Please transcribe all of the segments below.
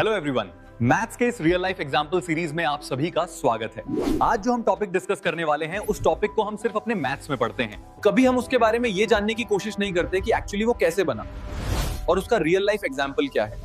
Hello everyone, maths के इस real life example series में आप सभी का स्वागत है। आज जो हम टॉपिक डिस्कस करने वाले हैं उस टॉपिक को हम सिर्फ अपने मैथ्स में पढ़ते हैं। कभी हम उसके बारे में ये जानने की कोशिश नहीं करते कि एक्चुअली वो कैसे बना और उसका रियल लाइफ एग्जांपल क्या है,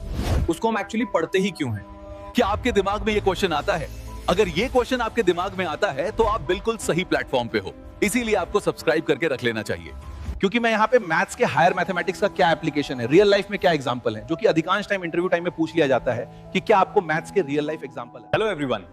उसको हम एक्चुअली पढ़ते ही क्यों हैं। क्या आपके दिमाग में ये क्वेश्चन आता है? अगर ये क्वेश्चन आपके दिमाग में आता है तो आप बिल्कुल सही प्लेटफॉर्म पे हो, इसीलिए आपको सब्सक्राइब करके रख लेना चाहिए। क्योंकि मैं यहाँ पे मैथ्स के हायर मैथमेटिक्स का क्या एप्लीकेशन है, रियल लाइफ में क्या एग्जांपल है, जो कि अधिकांश टाइम इंटरव्यू टाइम में पूछ लिया जाता है कि क्या आपको मैथ्स के रियल लाइफ एग्जांपल है। हेलो एवरीवन,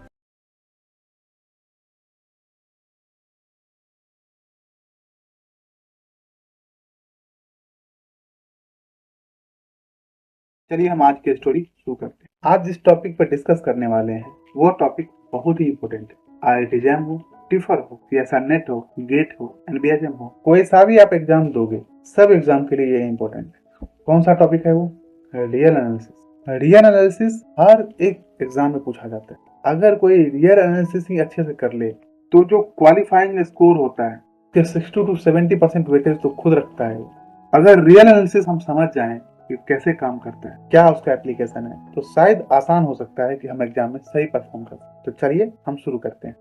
चलिए हम आज की स्टोरी शुरू करते हैं। आज जिस टॉपिक पर डिस्कस करने वाले हैं वो टॉपिक बहुत ही इम्पोर्टेंट है। IIT JAM हो, टिफर हो, CSR नेट हो, गेट हो, NBHM हो, कोई सा भी आप एग्जाम दोगे, सब एग्जाम के लिए ये इम्पोर्टेंट है। कौन सा टॉपिक है वो? Real analysis. रियल एनालिसिस हर एक एग्जाम में पूछा जाता है। अगर कोई रियल एनालिसिस ही अच्छे से कर ले तो जो क्वालिफाइंग स्कोर होता है 60 to 70% वेटेज तो खुद रखता है। अगर रियल एनालिसिस हम समझ जाएं कि कैसे काम करता है, क्या उसका एप्लीकेशन है, तो शायद आसान हो सकता है कि हम एग्जाम में सही परफॉर्म कर सकें। तो चलिए हम शुरू करते हैं।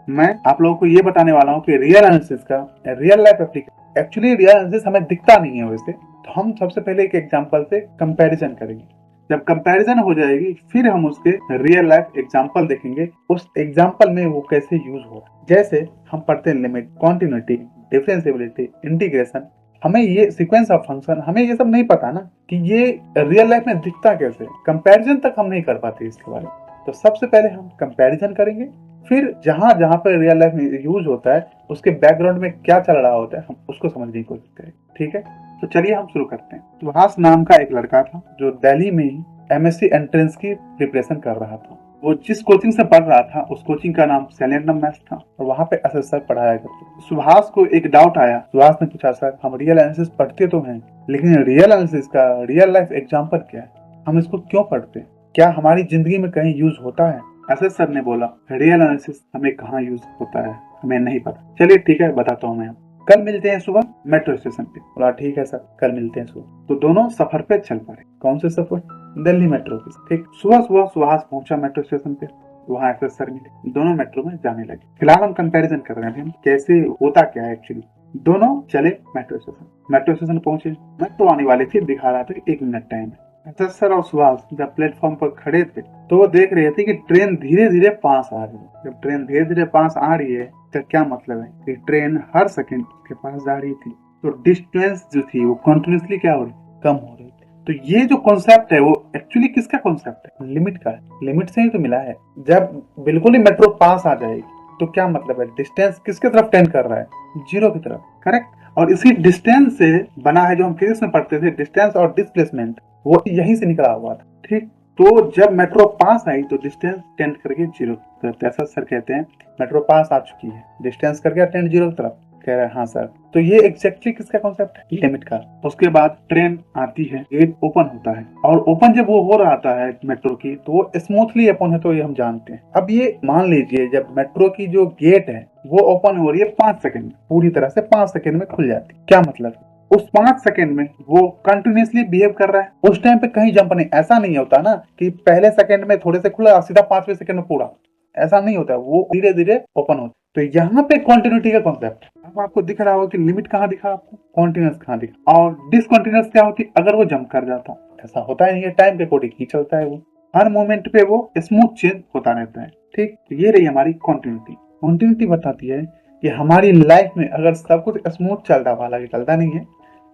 मैं आप लोगों को ये बताने वाला हूँ कि रियल एनालिसिस का real life application, actually real analysis हमें दिखता नहीं है वैसे, तो हम सबसे पहले एक एग्जांपल से कंपैरिजन करेंगे। जब कंपैरिजन हो जाएगी फिर हम उसके रियल लाइफ एग्जांपल देखेंगे, उस एग्जांपल में वो कैसे यूज हो रहा है। जैसे हम पढ़ते हैं लिमिट, कॉन्टिन्यूटी, डिफरेंशिएबिलिटी, इंटीग्रेशन, हमें ये सीक्वेंस ऑफ फंक्शन, हमें ये सब नहीं पता ना कि ये रियल लाइफ में दिखता कैसे, कंपैरिजन तक हम नहीं कर पाते इसके बारे में। तो सबसे पहले हम कंपैरिजन करेंगे, फिर जहां जहां पर रियल लाइफ में यूज होता है उसके बैकग्राउंड में क्या चल रहा होता है हम उसको समझने की कोशिश करेंगे। ठीक है, तो चलिए हम शुरू करते हैं। सुहास नाम का एक लड़का था जो दिल्ली में ही MSc एंट्रेंस की प्रिपरेशन कर रहा था। वो जिस कोचिंग से पढ़ रहा था उस कोचिंग का नाम सेलेनियम मैथ्स था और वहाँ पे असेसर पढ़ाया करते। सुभाष को एक डाउट आया। सुभाष ने पूछा, सर हम रियल एनालिसिस पढ़ते तो हैं लेकिन रियल एनालिसिस का रियल लाइफ एग्जांपल क्या है, हम इसको क्यों पढ़ते हैं, क्या हमारी जिंदगी में कहीं यूज होता है? असेसर ने बोला, रियल एनालिसिस हमें कहाँ यूज होता है, हमें नहीं पता। चलिए ठीक है, बताता हूँ मैं। कल मिलते हैं सुबह मेट्रो स्टेशन पे। बोला ठीक है सर, कल मिलते हैं सुबह। तो दोनों सफर पे चल पड़े। कौन से सफर? दिल्ली मेट्रो के। ठीक, सुबह सुबह सुहास पहुंचा मेट्रो स्टेशन पे, वहाँ असेसर मिले, दोनों मेट्रो में जाने लगे। फिलहाल हम कंपैरिजन कर रहे हैं कैसे होता क्या है एक्चुअली। दोनों चले मेट्रो स्टेशन। मेट्रो स्टेशन पहुंचे, मेट्रो आने वाली थी, दिखा रहा था 1 मिनट टाइम है। असेसर और सुहास जब प्लेटफॉर्म पर खड़े थे तो वो देख रहे थे कि ट्रेन धीरे धीरे पास आ रही है। जब ट्रेन धीरे धीरे पास आ रही है तो क्या मतलब है कि ट्रेन हर सेकंड के पास जा रही थी, तो डिस्टेंस जो थी वो कंटिन्यूसली क्या हो रही, कम हो रही थी। तो ये जो कॉन्सेप्ट है वो एक्चुअली किसका कॉन्सेप्ट है? लिमिट का है। लिमिट से ही तो मिला है। जब बिल्कुल ही मेट्रो पास आ जाएगी तो क्या मतलब है, डिस्टेंस किसके तरफ टेंड कर रहा है? जीरो की तरफ। करेक्ट। और इसी डिस्टेंस से बना है जो हम फिजिक्स में पढ़ते थे, डिस्टेंस और डिस्प्लेसमेंट, वो यहीं से निकला हुआ था। ठीक, तो जब मेट्रो पास आई तो डिस्टेंस टेंड करके जीरो की तरफ। ऐसा सर कहते हैं मेट्रो पास आ चुकी है, डिस्टेंस करके टेंड जीरो की तरफ। कह रहे हैं हाँ सर। तो ये एग्जैक्टली किसका कॉन्सेप्ट है? लिमिट का। उसके बाद ट्रेन आती है, गेट ओपन होता है, और ओपन जब वो हो रहा है मेट्रो की तो वो स्मूथली ओपन है, तो ये हम जानते हैं। अब ये मान लीजिए जब मेट्रो की जो गेट है वो ओपन हो रही है 5 सेकंड में, पूरी तरह से 5 सेकंड में खुल जाती है। क्या मतलब? उस 5 सेकंड में वो कंटिन्यूसली बिहेव कर रहा है। उस टाइम पे कहीं जंप नहीं, ऐसा नहीं होता ना कि पहले सेकंड में थोड़े से खुला सीधा 5वें सेकंड में पूरा, ऐसा नहीं होता, वो धीरे धीरे ओपन होता। तो यहाँ पे कॉन्टिन्यूटी का कॉन्सेप्ट है। अब आपको दिख रहा होगा कि लिमिट कहाँ दिखा आपको, कॉन्टिन्यूस कहाँ दिखा, और डिसकॉन्टिन्यूस क्या होती अगर वो जंप कर जाता। ऐसा होता नहीं है, टाइम के अकॉर्डिंग ही चलता है वो, हर मोमेंट पे वो स्मूथ चेंज होता रहता है। ठीक, तो ये रही हमारी कॉन्टिन्यूटी। कॉन्टिन्यूटी बताती है कि हमारी लाइफ में अगर सब कुछ स्मूथ चल रहा, हालांकि चलता नहीं है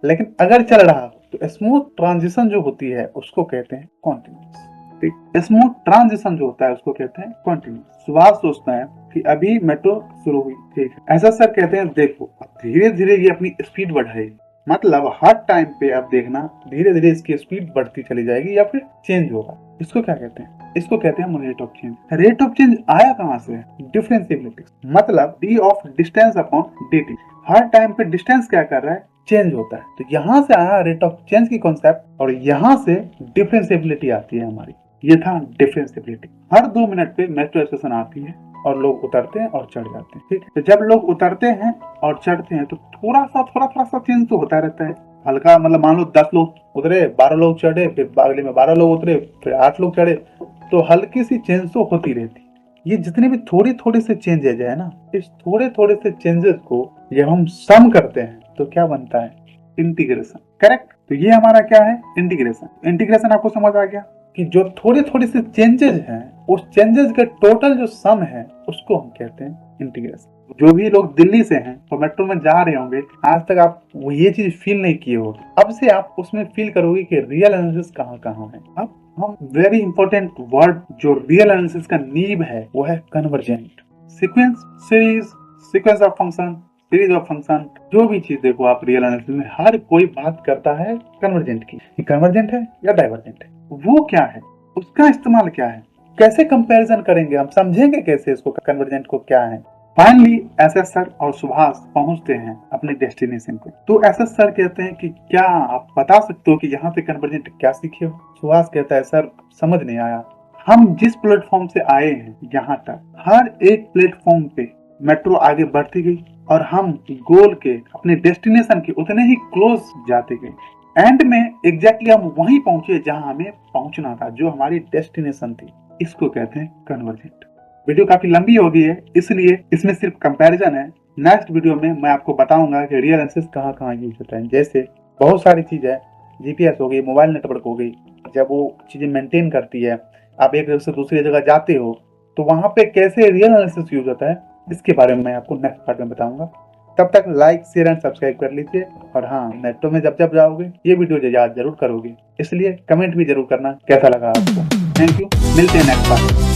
लेकिन अगर चल रहा तो स्मूथ ट्रांजिशन जो होती है उसको कहते हैं कॉन्टिन्यूस। स्मूथ ट्रांजिशन जो होता है उसको कहते हैं कॉन्टिन्यूस। सुभाष सोचता है कि अभी मेट्रो शुरू हुई, ठीक है। ऐसा सर कहते हैं देखो धीरे धीरे ये अपनी स्पीड बढ़ाएगी, मतलब हर टाइम पे अब देखना धीरे धीरे इसकी स्पीड बढ़ती चली जाएगी या फिर चेंज होगा। इसको क्या कहते हैं? इसको कहते हैं rate of change. Rate of change आया कहाँ से? डिफरेंशिएबिलिटी, मतलब D of distance upon dt। Her time पे डिस्टेंस क्या कर रहा है, चेंज होता है। तो यहाँ से आया रेट ऑफ चेंज की कॉन्सेप्ट, और यहाँ से डिफरेंशिएबिलिटी आती है हमारी। ये था डिफरेंशिएबिलिटी। हर 2 मिनट पे मेट्रो स्टेशन आती है और लोग उतरते हैं और चढ़ जाते हैं। ठीक है, तो जब लोग उतरते हैं और चढ़ते हैं तो थोड़ा सा चेंज तो होता रहता है। हल्का मतलब मान लो 10 लोग उतरे, 12 लोग चढ़े, फिर अगले में 12 लोग उतरे, फिर 8 लोग चढ़े, तो हल्की सी चेंज तो होती रहती। ये जितने भी थोड़ी थोड़ी से चेंजेज है ना, इस थोड़े थोड़े से चेंजेस को जब हम सम करते हैं तो क्या बनता है? इंटीग्रेशन। करेक्ट। तो ये हमारा क्या है? इंटीग्रेशन। इंटीग्रेशन आपको समझ आ गया कि जो थोड़ी थोड़ी से चेंजेस हैं, उस चेंजेस के टोटल जो सम है उसको हम कहते हैं इंटीग्रेशन। जो भी लोग दिल्ली से हैं और मेट्रो में जा रहे होंगे, आज तक आप वो ये चीज फील नहीं किए होंगे, अब से आप उसमें फील करोगे कि रियल एनालिसिस कहाँ कहाँ है। अब हम वेरी इंपॉर्टेंट वर्ड जो रियल एनालिसिस का नींव है वो है convergent. Sequence, series, sequence of function, series of function, जो भी चीज देखो आप रियल एनालिसिस में, हर कोई बात करता है कन्वर्जेंट की। ये कन्वर्जेंट है या डाइवर्जेंट है, वो क्या है, उसका इस्तेमाल क्या है, कैसे कंपैरिजन करेंगे, हम समझेंगे कैसे इसको, कन्वर्जेंट को क्या है। फाइनली एसएस सर और सुभाष पहुंचते हैं अपने डेस्टिनेशन पे। तो एसएस सर कहते हैं कि क्या आप बता सकते हो कि यहाँ से कन्वर्जेंट क्या सीखे हो? सुभाष कहता है सर समझ नहीं आया। हम जिस प्लेटफॉर्म से आए हैं यहाँ तक, हर एक प्लेटफॉर्म पे मेट्रो आगे बढ़ती गई और हम गोल के अपने डेस्टिनेशन के उतने ही क्लोज जाते गए। एंड में एग्जैक्टली हम वहीं पहुंचे जहां हमें पहुंचना था, जो हमारी डेस्टिनेशन थी। इसको कहते हैं कन्वर्जेंट। वीडियो काफी लंबी हो गई है, इसलिए इसमें सिर्फ कंपैरिजन है। नेक्स्ट वीडियो में मैं आपको बताऊंगा कि रियल एनालिसिस कहाँ कहाँ यूज होता है। जैसे बहुत सारी चीज है, जीपीएस हो गई, मोबाइल नेटवर्क हो गई, जब वो चीजें मेंटेन करती है, आप एक जगह से दूसरी जगह जाते हो तो वहां पे कैसे रियल एनालिसिस यूज होता है, इसके बारे में मैं आपको नेक्स्ट पार्ट में बताऊंगा। तब तक लाइक, शेयर एंड सब्सक्राइब कर लीजिए। और हाँ, मेट्रो में जब जब जाओगे ये वीडियो याद जरूर करोगे, इसलिए कमेंट भी जरूर करना कैसा लगा आपको। थैंक यू, मिलते हैं नेक्स्ट पार्ट।